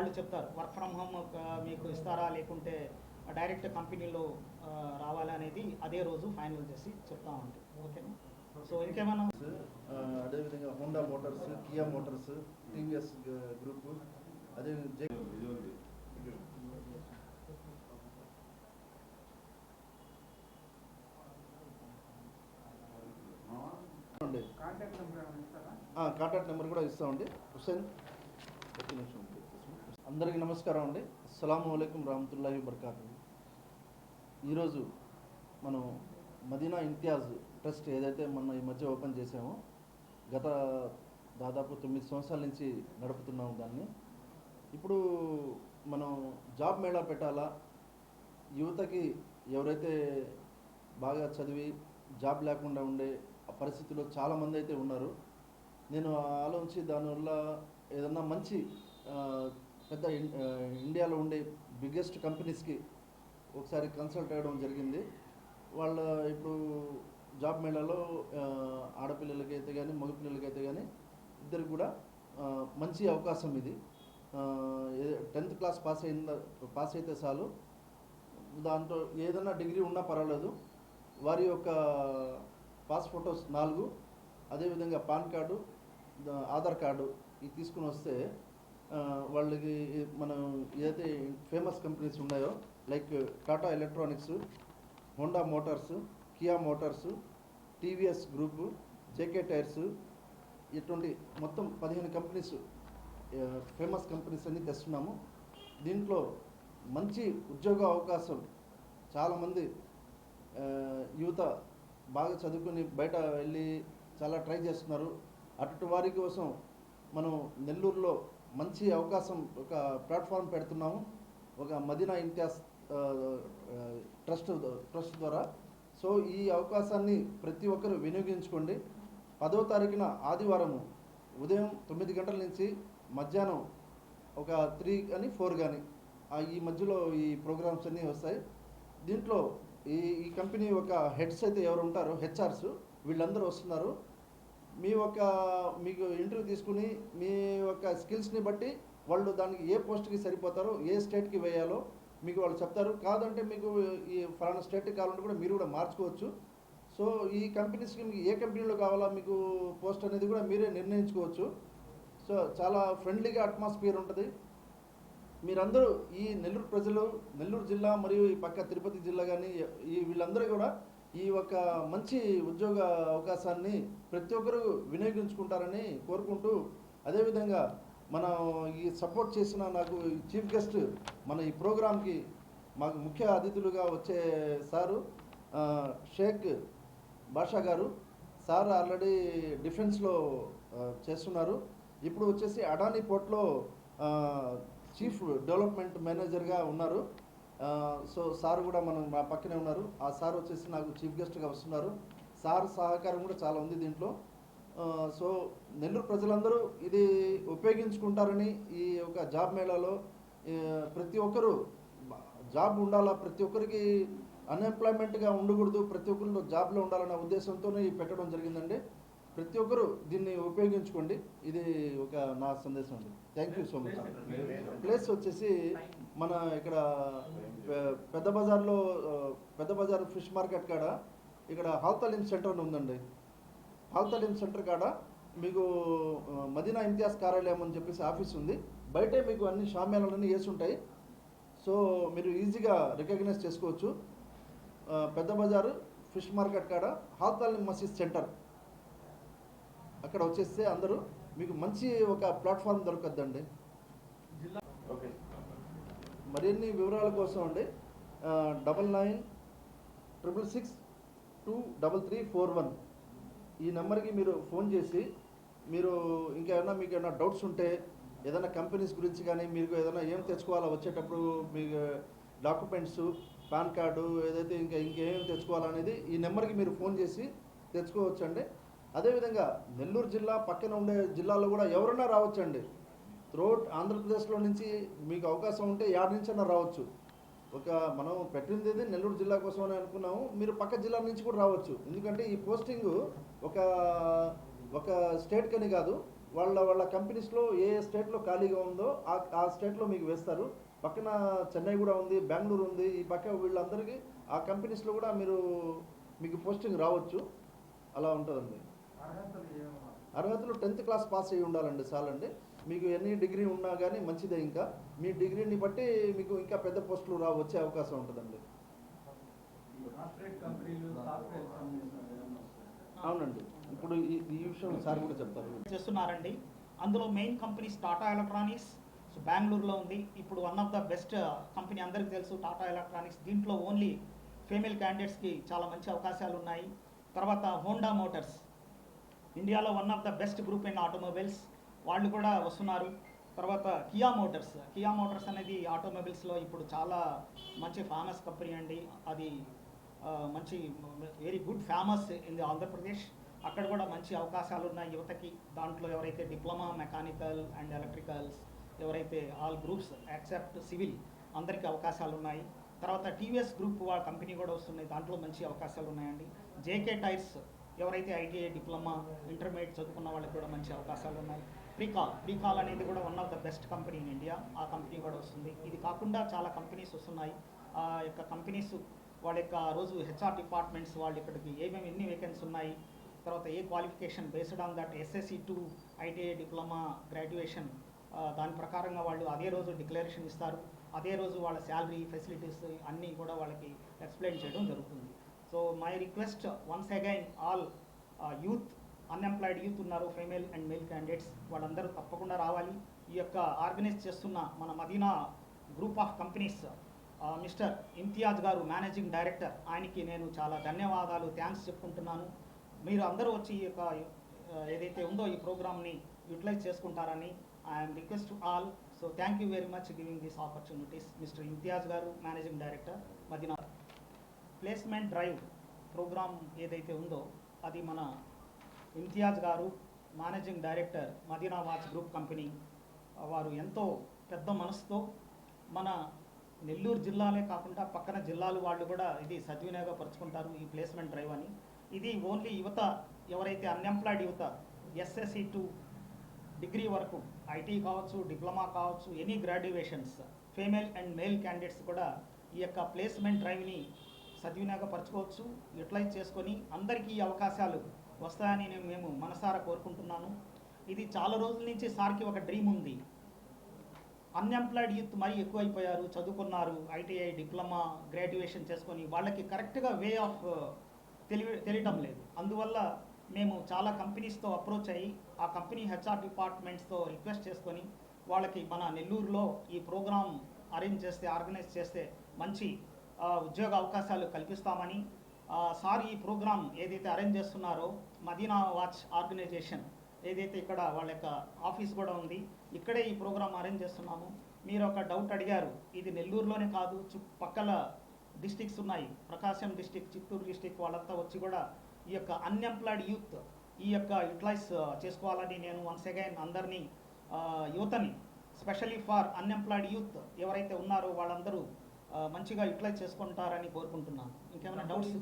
వాళ్ళు చెప్తారు work from home మీకు ఇస్తారా లేకుంటే డైరెక్ట్ కంపెనీలో రావాలా అనేది అదే రోజు ఫైనల్ చేసి చెప్తా ఉంటాయి. ఓకేనా? సో ఇంకేమన్నా అదేవిధంగా Honda Motors, Kia Motors, TVS group, అదే కాంటాక్ట్ నెంబర్ కూడా ఇస్తామండి. హుసేన్, అందరికీ నమస్కారం అండి. అస్సలాము అలైకుం రహమతుల్లాహి వబర్కాతు. ఈరోజు మనం మదీనా ఇంతియాజ్ ట్రస్ట్ ఏదైతే మన ఈ మధ్య ఓపెన్ చేసామో, గత దాదాపు 9 సంవత్సరాల నుంచి నడుపుతున్నాము దాన్ని. ఇప్పుడు మనం జాబ్ మేళా పెట్టాలా, యువతకి ఎవరైతే బాగా చదివి జాబ్ లేకుండా ఉండే పరిస్థితుల్లో చాలామంది అయితే ఉన్నారు. నేను ఆలోచించి దానివల్ల ఏదన్నా మంచి పెద్ద ఇండియాలో ఉండే బిగ్గెస్ట్ కంపెనీస్కి ఒకసారి కన్సల్ట్ అవ్వడం జరిగింది. వాళ్ళ ఇప్పుడు జాబ్ మేళాలో ఆడపిల్లలకి అయితే కానీ మగపిల్లలకి అయితే కానీ ఇద్దరికి కూడా మంచి అవకాశం ఇది. 10th క్లాస్ పాస్ అయితే చాలు, దాంట్లో ఏదైనా డిగ్రీ ఉన్నా పర్వాలేదు. వారి యొక్క పాస్ ఫొటోస్ 4, అదేవిధంగా పాన్ కార్డు, ఆధార్ కార్డు ఇది తీసుకుని వస్తే వాళ్ళకి మనం ఏదైతే ఫేమస్ కంపెనీస్ ఉన్నాయో like Tata electronics, Honda Motors, Kia Motors, TVS group, JK tyres, ఇటువంటి మొత్తం 15 కంపెనీస్, ఫేమస్ కంపెనీస్ అన్నీ తెస్తున్నాము. దీంట్లో మంచి ఉద్యోగ అవకాశం, చాలామంది యువత బాగా చదువుకొని బయట వెళ్ళి చాలా ట్రై చేస్తున్నారు. అటు వారి కోసం మనం నెల్లూరులో మంచి అవకాశం, ఒక ప్లాట్ఫామ్ పెడుతున్నాము, ఒక మదీనా ఇంతియాజ్ ట్రస్ట్ ద్వారా. సో ఈ అవకాశాన్ని ప్రతి ఒక్కరు వినియోగించుకోండి. 10వ తారీఖున ఆదివారము ఉదయం 9 గంటల నుంచి మధ్యాహ్నం ఒక 3 కానీ 4 కానీ ఈ మధ్యలో ఈ ప్రోగ్రామ్స్ అన్నీ వస్తాయి. దీంట్లో ఈ కంపెనీ ఒక హెడ్స్ అయితే ఎవరు ఉంటారో, హెచ్ఆర్స్, వీళ్ళందరూ వస్తున్నారు. మీకు ఇంటర్వ్యూ తీసుకుని మీ యొక్క స్కిల్స్ని బట్టి వాళ్ళు దానికి ఏ పోస్ట్కి సరిపోతారో, ఏ స్టేట్కి వేయాలో మీకు వాళ్ళు చెప్తారు. కాదంటే మీకు ఈ ఫలానా స్టేట్కి కావాలంటే కూడా మీరు కూడా మార్చుకోవచ్చు. సో ఈ కంపెనీస్కి మీకు ఏ కంపెనీలో కావాలా మీకు పోస్ట్ అనేది కూడా మీరే నిర్ణయించుకోవచ్చు. సో చాలా ఫ్రెండ్లీగా అట్మాస్ఫియర్ ఉంటుంది. మీరందరూ ఈ నెల్లూరు ప్రజలు, నెల్లూరు జిల్లా మరియు ఈ పక్క తిరుపతి జిల్లా కానీ వీళ్ళందరూ కూడా ఈ ఒక మంచి ఉద్యోగ అవకాశాన్ని ప్రతి ఒక్కరూ వినియోగించుకుంటారని కోరుకుంటూ, అదేవిధంగా మనం ఈ సపోర్ట్ చేసిన నాకు చీఫ్ గెస్ట్ మన ఈ ప్రోగ్రామ్కి మాకు ముఖ్య అతిథులుగా వచ్చే సారు షేక్ బాషా గారు. సార్ ఆల్రెడీ డిఫెన్స్లో చేస్తున్నారు. ఇప్పుడు వచ్చేసి అడానీ పోర్ట్లో చీఫ్ డెవలప్మెంట్ మేనేజర్గా ఉన్నారు. సో సార్ కూడా మా పక్కనే ఉన్నారు. ఆ సార్ వచ్చేసి నాకు చీఫ్ గెస్ట్గా వస్తున్నారు. సార్ సహకారం కూడా చాలా ఉంది దీంట్లో. సో నెల్లూరు ప్రజలందరూ ఇది ఉపయోగించుకుంటారని, ఈ ఒక జాబ్ మేళాలో ప్రతి ఒక్కరూ జాబ్ ఉండాలా, ప్రతి ఒక్కరికి అన్ఎంప్లాయ్మెంట్గా ఉండకూడదు, ప్రతి ఒక్కరిలో జాబ్లో ఉండాలన్న ఉద్దేశంతోనే పెట్టడం జరిగిందండి. ప్రతి ఒక్కరూ దీన్ని ఉపయోగించుకోండి. ఇది ఒక నా సందేశం అండి. Thank you so much. Place వచ్చేసి మన ఇక్కడ పెద్ద బజార్ ఫిష్ మార్కెట్ కాడ ఇక్కడ హాల్తలీం సెంటర్ ఉందండి. హాల్తలీం సెంటర్ కాడ మీకు మదీనా ఇంతియాజ్ కార్యాలయం అని చెప్పేసి ఆఫీస్ ఉంది. బయటే మీకు అన్ని షామ్యాలన్నీ వేసి ఉంటాయి. సో మీరు ఈజీగా రికగ్నైజ్ చేసుకోవచ్చు. పెద్ద బజారు ఫిష్ మార్కెట్ కాడ హాల్తలీం మసీద్ సెంటర్, అక్కడ వచ్చేస్తే అందరూ మీకు మంచి ఒక ప్లాట్ఫామ్ దొరకద్దండి. ఓకే, మరిన్ని వివరాల కోసం అండి 9966623341 ఈ నెంబర్కి మీరు ఫోన్ చేసి మీరు మీకు ఏమైనా డౌట్స్ ఉంటే, ఏదైనా కంపెనీస్ గురించి కానీ మీకు ఏదైనా ఏం తెచ్చుకోవాలో వచ్చేటప్పుడు మీకు డాక్యుమెంట్స్, పాన్ కార్డు, ఏదైతే ఇంకేమేమి తెచ్చుకోవాలనేది ఈ నెంబర్కి మీరు ఫోన్ చేసి తెచ్చుకోవచ్చండి. అదేవిధంగా నెల్లూరు జిల్లా పక్కన ఉండే జిల్లాలో కూడా ఎవరైనా రావచ్చండి. త్రూఅవుట్ ఆంధ్రప్రదేశ్లో నుంచి మీకు అవకాశం ఉంటే యాడ్ నుంచైనా రావచ్చు. మనం పెట్టింది నెల్లూరు జిల్లా కోసం అని అనుకున్నాము. మీరు పక్క జిల్లా నుంచి కూడా రావచ్చు. ఎందుకంటే ఈ పోస్టింగ్ ఒక స్టేట్ కని కాదు, వాళ్ళ కంపెనీస్లో ఏ స్టేట్లో ఖాళీగా ఉందో ఆ స్టేట్లో మీకు వేస్తారు. పక్కన చెన్నై కూడా ఉంది, బెంగళూరు ఉంది. ఈ పక్క వీళ్ళందరికీ ఆ కంపెనీస్లో కూడా మీకు పోస్టింగ్ రావచ్చు. అలా ఉంటుందండి. అర్హతలు 10th క్లాస్ పాస్ అయ్యి ఉండాలండి, చాలండి. మీకు ఎన్ని డిగ్రీ ఉన్నా కానీ మంచిదే. ఇంకా మీ డిగ్రీని బట్టి మీకు ఇంకా పెద్ద పోస్టులు వచ్చే అవకాశం ఉంటుందండి. అవునండి. ఇప్పుడు ఈ విషయం సార్ కూడా చెప్తారు. చేస్తున్నారండి. అందులో మెయిన్ కంపెనీస్ టాటా ఎలక్ట్రానిక్స్ బెంగళూరులో ఉంది. ఇప్పుడు one of the best company అందరికీ తెలుసు టాటా ఎలక్ట్రానిక్స్. దీంట్లో ఓన్లీ ఫీమేల్ క్యాండిడేట్స్కి చాలా మంచి అవకాశాలు ఉన్నాయి. తర్వాత హోండా మోటార్స్, ఇండియాలో one of the best group in automobiles, వాళ్ళు కూడా వస్తున్నారు. తర్వాత కియా మోటార్స్ అనేది ఆటోమొబైల్స్లో ఇప్పుడు చాలా మంచి ఫేమస్ కంపెనీ అండి. అది మంచి very good famous in the Andhra Pradesh. అక్కడ కూడా మంచి అవకాశాలు ఉన్నాయి యువతకి. దాంట్లో ఎవరైతే డిప్లొమా మెకానికల్ అండ్ ఎలక్ట్రికల్స్, ఎవరైతే ఆల్ గ్రూప్స్ యాక్సెప్ట్ సివిల్, అందరికీ అవకాశాలు ఉన్నాయి. తర్వాత టీవీఎస్ గ్రూప్ వాళ్ళ కంపెనీ కూడా వస్తున్నాయి, దాంట్లో మంచి అవకాశాలు ఉన్నాయండి. జేకే టైర్స్, ఎవరైతే ఐటీఐ డిప్లొమా ఇంటర్మీడియట్ చదువుకున్న వాళ్ళకి కూడా మంచి అవకాశాలు ఉన్నాయి. ప్రీకాల్ అనేది కూడా one of the best company in India, ఆ కంపెనీ కూడా వస్తుంది. ఇది కాకుండా చాలా కంపెనీస్ వస్తున్నాయి. ఆ యొక్క కంపెనీస్ వాళ్ళ యొక్క రోజు హెచ్ఆర్ డిపార్ట్మెంట్స్ వాళ్ళు ఇక్కడికి ఎన్ని వేకెన్సీ ఉన్నాయి, తర్వాత ఏ qualification based on that SSC to ITI diploma graduation, దాని ప్రకారంగా వాళ్ళు అదే రోజు డిక్లరేషన్ ఇస్తారు. అదే రోజు వాళ్ళ శాలరీ ఫెసిలిటీస్ అన్నీ కూడా వాళ్ళకి ఎక్స్ప్లెయిన్ చేయడం జరుగుతుంది. So my request once again all youth, unemployed youth ఉన్నారు, ఫీమేల్ అండ్ మేల్ క్యాండిడేట్స్, వాళ్ళందరూ తప్పకుండా రావాలి. ఈ యొక్క ఆర్గనైజ్ చేస్తున్న మన Madina group of companies mister Imtiaz garu, managing director, ఆయనకి నేను చాలా ధన్యవాదాలు, థ్యాంక్స్ చెప్పుకుంటున్నాను. మీరు అందరూ వచ్చి ఈ యొక్క ఏదైతే ఉందో ఈ ప్రోగ్రామ్ని యూటిలైజ్ చేసుకుంటారని I'm request to all. So thank you very much giving this opportunities. Mr Imtiaz garu, managing director, Madina. Placement drive programme ఏదైతే ఉందో అది మన Imtiaz garu, managing director, Madina watch group company, వారు ఎంతో పెద్ద మనసుతో మన నెల్లూరు జిల్లాలే కాకుండా పక్కన జిల్లాలు వాళ్ళు కూడా ఇది సద్వినియోగపరుచుకుంటారు ఈ ప్లేస్మెంట్ డ్రైవ్ అని. ఇది ఓన్లీ యువత, ఎవరైతే అన్ఎంప్లాయిడ్ యువత SSC to డిగ్రీ వరకు, ఐటీ కావచ్చు, డిప్లొమా కావచ్చు, any graduations, female and male candidates కూడా ఈ యొక్క ప్లేస్మెంట్ డ్రైవ్ని సద్వినియోగపరచుకోవచ్చు, యూటిలైజ్ చేసుకొని అందరికీ ఈ అవకాశాలు వస్తాయని మేము మనసారా కోరుకుంటున్నాను. ఇది చాలా రోజుల నుంచి సార్కి ఒక డ్రీమ్ ఉంది. అన్ఎంప్లాయిడ్ యూత్ మరీ ఎక్కువైపోయారు, చదువుకున్నారు, ఐటీఐ డిప్లొమా గ్రాడ్యుయేషన్ చేసుకొని వాళ్ళకి కరెక్ట్గా వే ఆఫ్ తెలియటం లేదు. అందువల్ల మేము చాలా కంపెనీస్తో అప్రోచ్ అయ్యి ఆ కంపెనీ హెచ్ఆర్ డిపార్ట్మెంట్స్తో రిక్వెస్ట్ చేసుకొని వాళ్ళకి మన నెల్లూరులో ఈ ప్రోగ్రామ్ ఆర్గనైజ్ చేస్తే మంచి ఉద్యోగ అవకాశాలు కల్పిస్తామని సార్ ఈ ప్రోగ్రామ్ ఏదైతే అరేంజ్ చేస్తున్నారో మదీనా వాచ్ ఆర్గనైజేషన్ ఏదైతే ఇక్కడ వాళ్ళ యొక్క ఆఫీస్ కూడా ఉంది, ఇక్కడే ఈ ప్రోగ్రామ్ అరేంజ్ చేస్తున్నాము. మీరు ఒక డౌట్ అడిగారు, ఇది నెల్లూరులోనే కాదు చుట్టుపక్కల డిస్టిక్స్ ఉన్నాయి, ప్రకాశం డిస్టిక్, చిత్తూరు డిస్టిక్, వాళ్ళంతా వచ్చి కూడా ఈ యొక్క అన్ఎంప్లాయిడ్ యూత్ ఈ యొక్క యూటిలైజ్ చేసుకోవాలని నేను వన్స్ అగైన్ అందరినీ యువతని, స్పెషలీ ఫర్ అన్ఎంప్లాయిడ్ యూత్ ఎవరైతే ఉన్నారో వాళ్ళందరూ మంచిగా యూటిలైజ్ చేసుకుంటారని కోరుకుంటున్నాను. ఇంకేమైనా డౌట్స్?